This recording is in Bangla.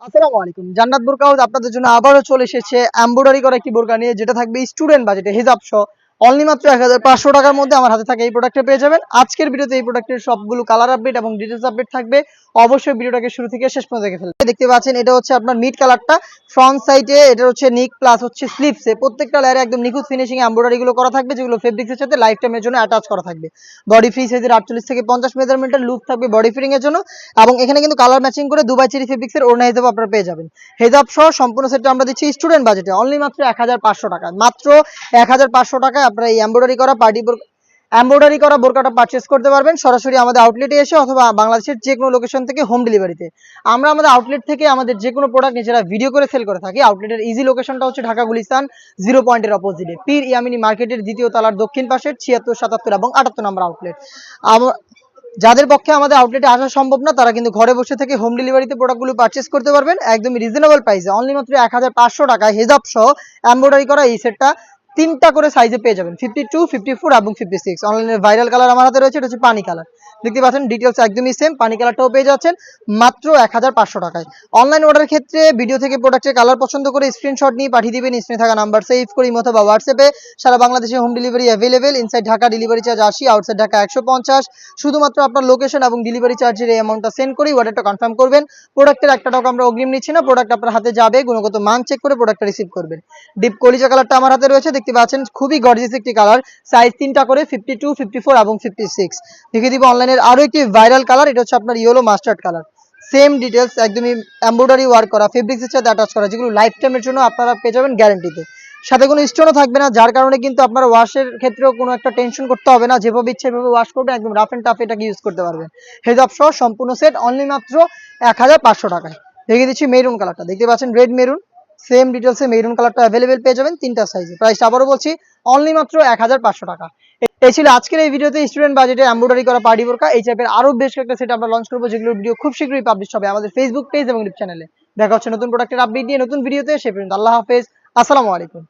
আসসালামু আলাইকুম। জান্নাত বোরকা হাউস আপনাদের জন্য আবারও চলে এসেছে এমব্রয়ডারি করা একটি বোরকা নিয়ে, যেটা থাকবে স্টুডেন্ট বাজেটে হিজাব সহ অনলি মাত্র 1500 টাকার মধ্যে আমার হাতে থাকে এই প্রোডাক্টটা পেয়ে যাবেন। আজকের ভিডিওতে এই প্রোডাক্টের সবগুলো কালার আপডেট এবং ডিটেইলস আপডেট থাকবে। অবশ্যই ভিডিওটাকে শুরু থেকে শেষ পর্যন্ত দেখে ফেলবেন। দেখতে পাচ্ছেন এটা হচ্ছে আপনার মিড কালারটা, ফ্রন্ট সাইডে এটা হচ্ছে নিক প্লাস হচ্ছে স্লিপসে প্রত্যেকটা লেয়ারে একদম নিখুঁত ফিনিশিং এমব্রয়ডারি গুলো করা থাকবে, যেগুলো ফেব্রিক্সের সাথে লাইফ টাইমের জন্য অ্যাটাচ করা থাকবে। বডি ফ্রি সাইজের 48 থেকে 50 মেজারমেন্টের লুপ থাকবে বডি ফিটিং এর জন্য, এবং এখানে কিন্তু কালার ম্যাচিং করে দুবাই চেরি ফেব্রিক্সের ওড়না হিসেবে আপনারা পেয়ে যাবেন। হেজাব সহ সম্পূর্ণ সেটটা আমরা দিচ্ছি স্টুডেন্ট বাজেটে অনলি মাত্র 1500 টাকায়। মাত্র 1500 টাকায় আপনারা এই এমব্রয়ডারি করা বোরকাটা পারচেস করতে পারবেন সরাসরি আমাদের আউটলেটে এসে, অথবা বাংলাদেশের যে কোনো লোকেশন থেকে হোম ডেলিভারিতে। আমরা আমাদের আউটলেট থেকে আমাদের যে কোনো প্রোডাক্ট নিজেরা ভিডিও করে সেল করে থাকি। আউটলেটের ইজি লোকেশনটা হচ্ছে ঢাকা গুলিস্তান 0 পয়েন্টের অপোজিটে পীর ইয়ামিনী মার্কেটের দ্বিতীয় তলার দক্ষিণ পাশের 76, 77 এবং 78 নম্বর আউটলেট। যাদের পক্ষে আমাদের আউটলেটে আসা সম্ভব না, তারা কিন্তু ঘরে বসে থেকে হোম ডেলিভারিতে প্রোডাক্টগুলো পারচেস করতে পারবেন একদমই রিজনেবল প্রাইসে। অনলি মাত্র 1500 টাকায় হেজাব সহ এমব্রয়ডারি করা এই সেটটা তিনটা করে সাইজে পেয়ে যাবেন, 52, 54 এবং 56। অনলাইনে ভাইরাল কালার আমার হাতে রয়েছে, এটা হচ্ছে পানি কালার। দেখতে পাচ্ছেন ডিটেলস একদমই সেম, পানি কালারটাও পেয়ে যাচ্ছেন মাত্র 1500 টাকায়। অনলাইন অর্ডারের ক্ষেত্রে ভিডিও থেকে প্রোডাক্টের কালার পছন্দ করে স্ক্রিনশট নিয়ে পাঠিয়ে দিবেন স্ক্রিনে থাকা নাম্বার সেভ করে অথবা হোয়াটসঅ্যাপে। সারা বাংলাদেশে home delivery available. Inside Dhaka delivery charge 80, outside Dhaka 150। শুধুমাত্র আপনার লোকেশন এবং ডেলিভারি চার্জের এই অ্যামাউন্টটা সেন্ড করেই অর্ডারটা কনফার্ম করবেন। প্রোডাক্টের একটা টাকা আমরা অগ্রিম নিচ্ছি না, প্রোডাক্ট আপনার হাতে যাবে, গুণগত মান চেক করে প্রোডাক্টটা রিসিভ করবেন। ডিপ কলিজা কালারটা আমার হাতে রয়েছে, দেখতে পাচ্ছেন খুবই গর্জিয়াস একটি কালার, সাইজ তিনটা করে 52, 54 এবং 56। দেখিয়ে দিব অনলাইনের আরো একটি ভাইরাল কালার, এটা হচ্ছে আপনার yellow mustard colour. Same details একদমই এমব্রয়ডারি ওয়ার্ক করা, ফেব্রিক্সের সাথে অ্যাটাচ করা, যেগুলো লাইফ টাইমের জন্য আপনারা পেয়ে যাবেন গ্যারান্টিতে। সাথে কোনো স্টোনও থাকবে না, যার কারণে কিন্তু আপনার ওয়াশের ক্ষেত্রেও কোনো একটা টেনশন করতে হবে না। যেভাবে ইচ্ছে সেভাবে ওয়াশ করবেন, একদম রাফ এন্ড টাফ এটাকে ইউজ করতে পারবেন। হেজাব সহ সম্পূর্ণ সেট অনলি মাত্র 1500 টাকায়। দেখিয়ে দিচ্ছি মেরুন কালারটা, দেখতে পাচ্ছেন রেড মেরুন। সেম ডিটেলসে মেরুন কালারটা অ্যাভেলেবেল পেয়ে যাবেন তিনটা সাইজে। প্রাইসটা আবারও বলছি অনলি মাত্র 1500 টাকা। এই ছিল আজকের এই ভিডিওতে স্টুডেন্ট বাজেটে এমব্রয়ডারি করা পার্টি বোরকা। এই টাইপের আরো বেশ কয়েকটা সেট আমরা লঞ্চ করবো, যেগুলোর ভিডিও খুব শীঘ্রই পাবলিশ হবে আমাদের ফেসবুক পেজ এবং ইউটিউব চ্যানেলে। দেখা হচ্ছে নতুন প্রোডাক্টের আপডেট নিয়ে নতুন ভিডিওতে। সে পর্যন্ত আল্লাহ হাফেজ, আসসালামু আলাইকুম।